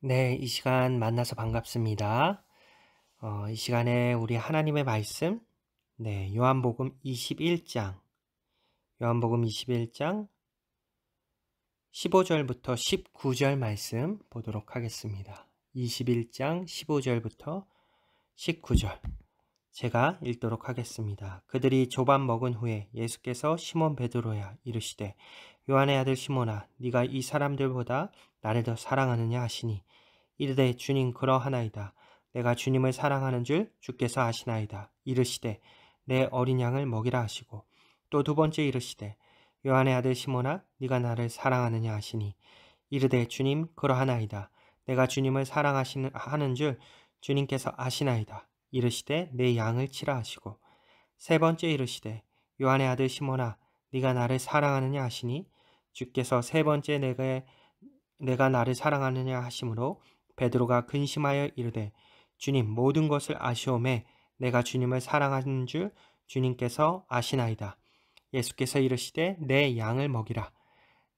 네, 이 시간 만나서 반갑습니다. 이 시간에 우리 하나님의 말씀, 네, 요한복음 21장 15절부터 19절 말씀 보도록 하겠습니다. 21장 15절부터 19절. 제가 읽도록 하겠습니다. 그들이 조반 먹은 후에 예수께서 시몬 베드로야 이르시되 요한의 아들 시몬아 네가 이 사람들보다 나를 더 사랑하느냐 하시니 이르되 주님 그러하나이다. 내가 주님을 사랑하는 줄 주께서 아시나이다. 이르시되 내 어린 양을 먹이라 하시고 또 두 번째 이르시되 요한의 아들 시몬아 네가 나를 사랑하느냐 하시니 이르되 주님 그러하나이다. 내가 주님을 사랑하는 줄 주님께서 아시나이다. 이르시되 내 양을 치라 하시고 세 번째 이르시되 요한의 아들 시몬아 네가 나를 사랑하느냐 하시니 주께서 세 번째 내가 나를 사랑하느냐 하심으로 베드로가 근심하여 이르되 주님 모든 것을 아시오매 내가 주님을 사랑하는 줄 주님께서 아시나이다. 예수께서 이르시되 내 양을 먹이라.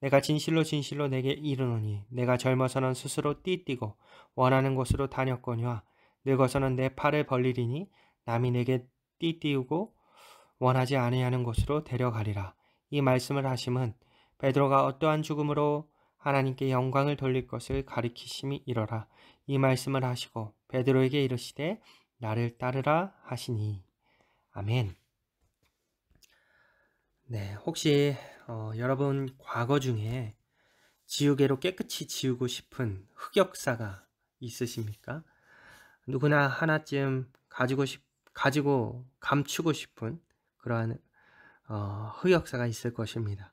내가 진실로 진실로 내게 이르노니 내가 젊어서는 스스로 띠뛰고 원하는 곳으로 다녔거니와 늙어서는 내 팔을 벌리리니 남이 내게 띠띠우고 원하지 아니하는 곳으로 데려가리라. 이 말씀을 하심은 베드로가 어떠한 죽음으로 하나님께 영광을 돌릴 것을 가리키심이 이러라. 이 말씀을 하시고 베드로에게 이르시되 나를 따르라 하시니. 아멘. 네, 혹시 여러분 과거 중에 지우개로 깨끗이 지우고 싶은 흑역사가 있으십니까? 누구나 하나쯤 가지고 감추고 싶은 그러한 흑역사가 있을 것입니다.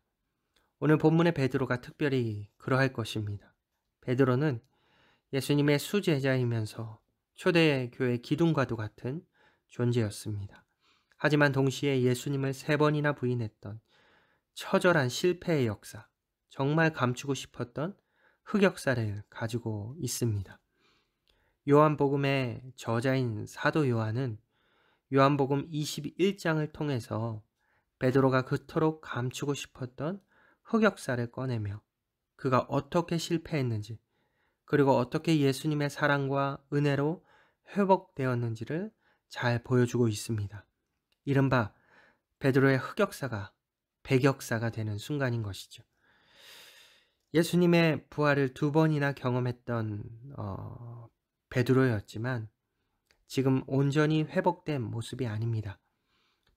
오늘 본문의 베드로가 특별히 그러할 것입니다. 베드로는 예수님의 수제자이면서 초대교회 기둥과도 같은 존재였습니다. 하지만 동시에 예수님을 3번이나 부인했던 처절한 실패의 역사, 정말 감추고 싶었던 흑역사를 가지고 있습니다. 요한복음의 저자인 사도 요한은 요한복음 21장을 통해서 베드로가 그토록 감추고 싶었던 흑역사를 꺼내며 그가 어떻게 실패했는지 그리고 어떻게 예수님의 사랑과 은혜로 회복되었는지를 잘 보여주고 있습니다. 이른바 베드로의 흑역사가 백역사가 되는 순간인 것이죠. 예수님의 부활을 2번이나 경험했던 베드로였지만 지금 온전히 회복된 모습이 아닙니다.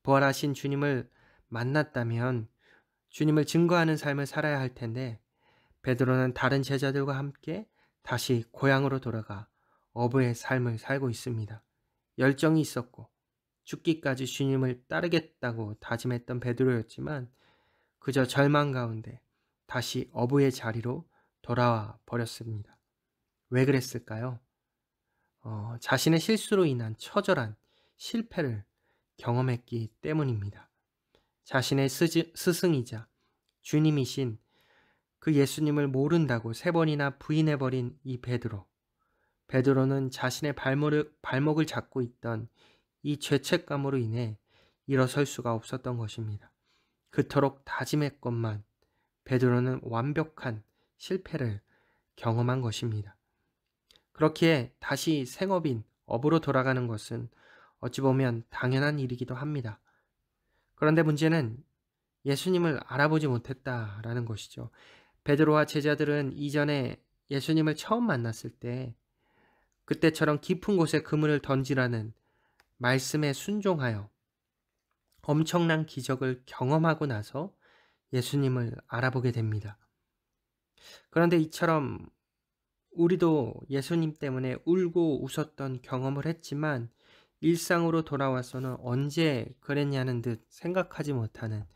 부활하신 주님을 만났다면 주님을 증거하는 삶을 살아야 할 텐데 베드로는 다른 제자들과 함께 다시 고향으로 돌아가 어부의 삶을 살고 있습니다. 열정이 있었고 죽기까지 주님을 따르겠다고 다짐했던 베드로였지만 그저 절망 가운데 다시 어부의 자리로 돌아와 버렸습니다. 왜 그랬을까요? 자신의 실수로 인한 처절한 실패를 경험했기 때문입니다. 자신의 스승이자 주님이신 그 예수님을 모른다고 3번이나 부인해버린 이 베드로. 베드로는 자신의 발목을 잡고 있던 이 죄책감으로 인해 일어설 수가 없었던 것입니다. 그토록 다짐했건만 베드로는 완벽한 실패를 경험한 것입니다. 그렇기에 다시 생업인 업으로 돌아가는 것은 어찌 보면 당연한 일이기도 합니다. 그런데 문제는 예수님을 알아보지 못했다라는 것이죠. 베드로와 제자들은 이전에 예수님을 처음 만났을 때 그때처럼 깊은 곳에 그물을 던지라는 말씀에 순종하여 엄청난 기적을 경험하고 나서 예수님을 알아보게 됩니다. 그런데 이처럼 우리도 예수님 때문에 울고 웃었던 경험을 했지만 일상으로 돌아와서는 언제 그랬냐는 듯 생각하지 못하는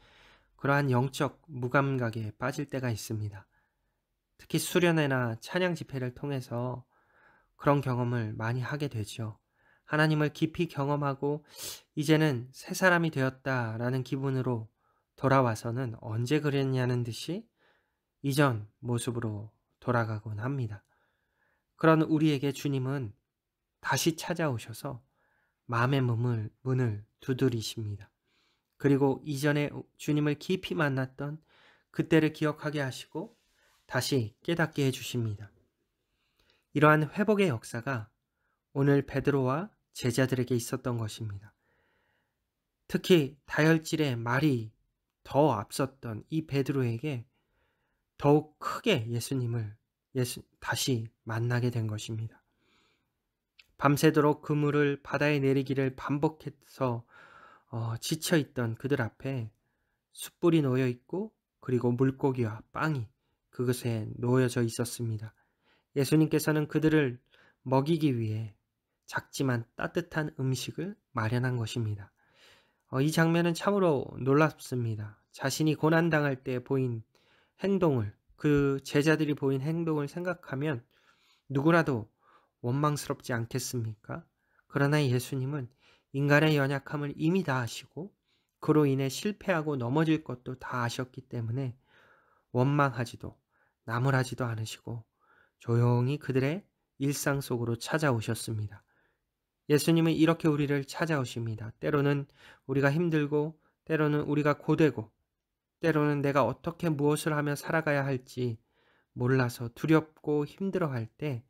그러한 영적 무감각에 빠질 때가 있습니다. 특히 수련회나 찬양 집회를 통해서 그런 경험을 많이 하게 되죠. 하나님을 깊이 경험하고 이제는 새 사람이 되었다라는 기분으로 돌아와서는 언제 그랬냐는 듯이 이전 모습으로 돌아가곤 합니다. 그런 우리에게 주님은 다시 찾아오셔서 마음의 문을 두드리십니다. 그리고 이전에 주님을 깊이 만났던 그때를 기억하게 하시고 다시 깨닫게 해주십니다. 이러한 회복의 역사가 오늘 베드로와 제자들에게 있었던 것입니다. 특히 다혈질의 말이 더 앞섰던 이 베드로에게 더욱 크게 예수님을 다시 만나게 된 것입니다. 밤새도록 그물을 바다에 내리기를 반복해서 지쳐있던 그들 앞에 숯불이 놓여 있고 그리고 물고기와 빵이 그것에 놓여져 있었습니다. 예수님께서는 그들을 먹이기 위해 작지만 따뜻한 음식을 마련한 것입니다. 이 장면은 참으로 놀랍습니다. 자신이 고난당할 때 보인 행동을, 그 제자들이 보인 행동을 생각하면 누구라도 원망스럽지 않겠습니까? 그러나 예수님은 인간의 연약함을 이미 다 아시고 그로 인해 실패하고 넘어질 것도 다 아셨기 때문에 원망하지도 나무라지도 않으시고 조용히 그들의 일상 속으로 찾아오셨습니다. 예수님은 이렇게 우리를 찾아오십니다. 때로는 우리가 힘들고 때로는 우리가 고되고 때로는 내가 어떻게 무엇을 하며 살아가야 할지 몰라서 두렵고 힘들어할 때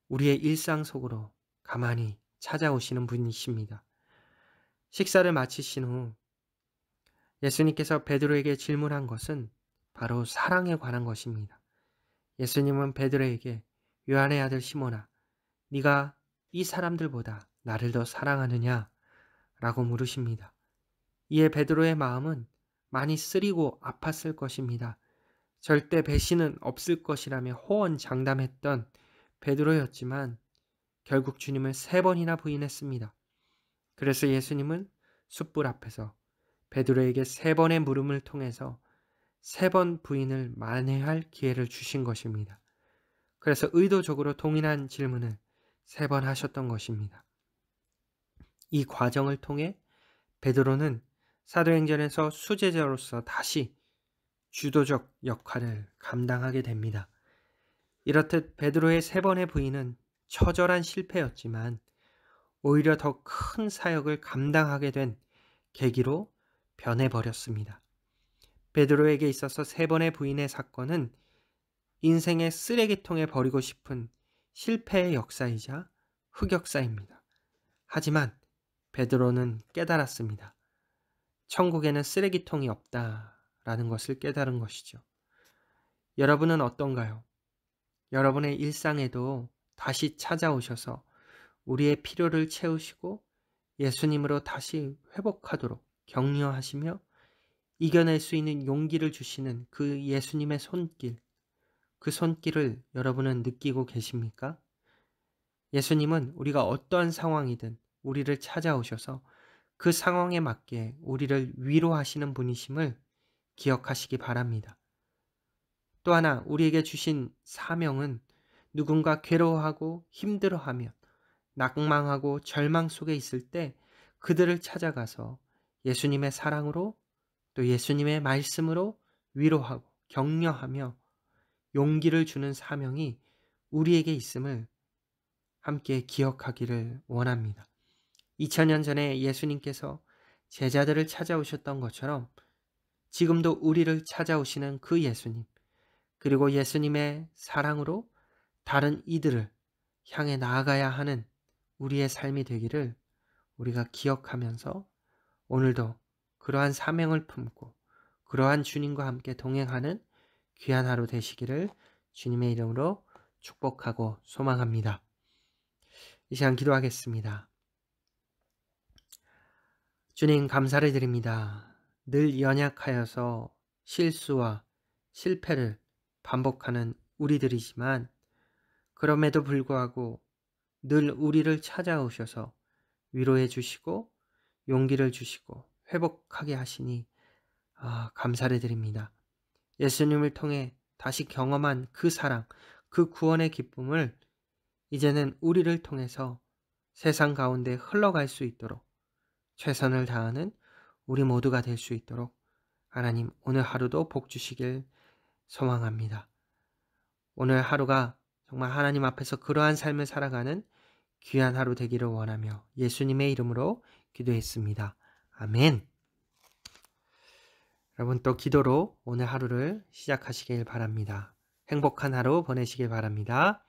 우리의 일상 속으로 가만히 찾아오시는 분이십니다. 식사를 마치신 후 예수님께서 베드로에게 질문한 것은 바로 사랑에 관한 것입니다. 예수님은 베드로에게 요한의 아들 시몬아, 네가 이 사람들보다 나를 더 사랑하느냐? 라고 물으십니다. 이에 베드로의 마음은 많이 쓰리고 아팠을 것입니다. 절대 배신은 없을 것이라며 호언장담했던 베드로였지만 결국 주님을 3번이나 부인했습니다. 그래서 예수님은 숯불 앞에서 베드로에게 3번의 물음을 통해서 3번 부인을 만회할 기회를 주신 것입니다. 그래서 의도적으로 동일한 질문을 3번 하셨던 것입니다. 이 과정을 통해 베드로는 사도행전에서 수제자로서 다시 주도적 역할을 감당하게 됩니다. 이렇듯 베드로의 3번의 부인은 처절한 실패였지만 오히려 더 큰 사역을 감당하게 된 계기로 변해버렸습니다. 베드로에게 있어서 3번의 부인의 사건은 인생의 쓰레기통에 버리고 싶은 실패의 역사이자 흑역사입니다. 하지만 베드로는 깨달았습니다. 천국에는 쓰레기통이 없다라는 것을 깨달은 것이죠. 여러분은 어떤가요? 여러분의 일상에도 다시 찾아오셔서 우리의 필요를 채우시고 예수님으로 다시 회복하도록 격려하시며 이겨낼 수 있는 용기를 주시는 그 예수님의 손길, 그 손길을 여러분은 느끼고 계십니까? 예수님은 우리가 어떠한 상황이든 우리를 찾아오셔서 그 상황에 맞게 우리를 위로하시는 분이심을 기억하시기 바랍니다. 또 하나 우리에게 주신 사명은 누군가 괴로워하고 힘들어하며 낙망하고 절망 속에 있을 때 그들을 찾아가서 예수님의 사랑으로 또 예수님의 말씀으로 위로하고 격려하며 용기를 주는 사명이 우리에게 있음을 함께 기억하기를 원합니다. 2000년 전에 예수님께서 제자들을 찾아오셨던 것처럼 지금도 우리를 찾아오시는 그 예수님, 그리고 예수님의 사랑으로 다른 이들을 향해 나아가야 하는 우리의 삶이 되기를 우리가 기억하면서 오늘도 그러한 사명을 품고 그러한 주님과 함께 동행하는 귀한 하루 되시기를 주님의 이름으로 축복하고 소망합니다. 이 시간 기도하겠습니다. 주님 감사를 드립니다. 늘 연약하여서 실수와 실패를 반복하는 우리들이지만 그럼에도 불구하고 늘 우리를 찾아오셔서 위로해 주시고 용기를 주시고 회복하게 하시니 감사를 드립니다. 예수님을 통해 다시 경험한 그 사랑, 그 구원의 기쁨을 이제는 우리를 통해서 세상 가운데 흘러갈 수 있도록 최선을 다하는 우리 모두가 될 수 있도록 하나님 오늘 하루도 복 주시길 소망합니다. 오늘 하루가 정말 하나님 앞에서 그러한 삶을 살아가는 귀한 하루 되기를 원하며 예수님의 이름으로 기도했습니다. 아멘. 여러분 또 기도로 오늘 하루를 시작하시길 바랍니다. 행복한 하루 보내시길 바랍니다.